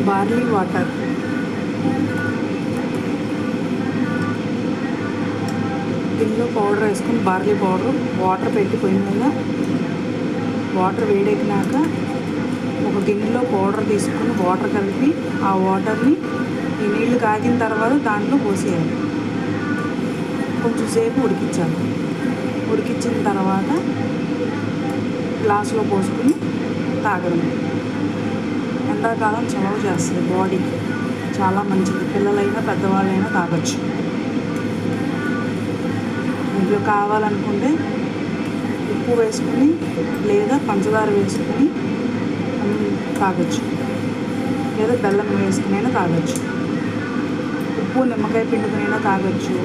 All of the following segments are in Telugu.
Barley water. దీనిలో పౌడర్ వేసుకుని బార్లీ పౌడర్ వాటర్ పెట్టి పొయ్యి మీద వాటర్ వేడెక్కినాక ఒక గిన్నెలో పౌడర్ తీసుకుని వాటర్ కలిపి ఆ వాటర్ని ఈ నీళ్లు కాగిన తర్వాత దాంట్లో పోసేయాలి. కొంచెం సేపు ఉడికించాలి. ఉడికించిన తర్వాత గ్లాసులో పోసుకుని తాగడం. ఎండాకాలం చలవ చేస్తుంది, బాడీకి చాలా మంచిది. పిల్లలైనా పెద్దవాళ్ళైనా తాగొచ్చు. ఇంట్లో కావాలనుకుంటే ఉప్పు వేసుకుని లేదా పంచదార వేసుకుని తాగొచ్చు, లేదా బెల్లం వేసుకునైనా తాగొచ్చు. ఉప్పు నిమ్మకాయ పిండుకునైనా తాగొచ్చు,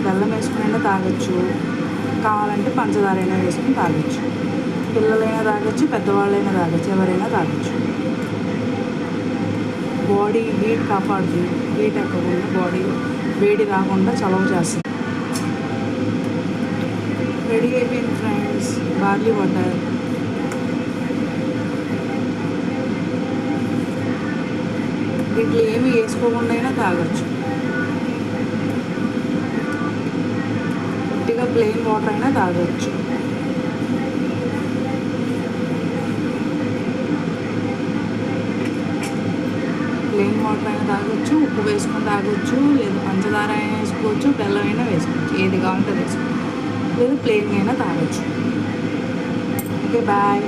బెల్లం వేసుకునైనా తాగొచ్చు, కావాలంటే పంచదార అయినా వేసుకుని తాగొచ్చు. పిల్లలైనా తాగొచ్చు, పెద్దవాళ్ళైనా తాగొచ్చు, ఎవరైనా తాగొచ్చు. బాడీ హీట్ కాపాడుతుంది. హీట్ ఎక్కకుండా బాడీ వేడి రాకుండా చలవ చేస్తుంది. రెడీ అయిపోయింది ఫ్రెండ్స్, బార్లీ వాటర్. వీటిలో ఏమి వేసుకోకుండా అయినా తాగొచ్చు. ఉట్టిగా ప్లెయిన్ వాటర్ అయినా తాగొచ్చు. ప్లెయిన్ వాటర్ అయినా తాగొచ్చు, ఉప్పు వేసుకొని తాగొచ్చు, లేదా పంచదార అయినా వేసుకోవచ్చు, బెల్లం అయినా వేసుకోవచ్చు, ఏది కావాలంటే వేసుకోవచ్చు, లేదా ప్లెయిన్ అయినా తాగొచ్చు. Okay, bye.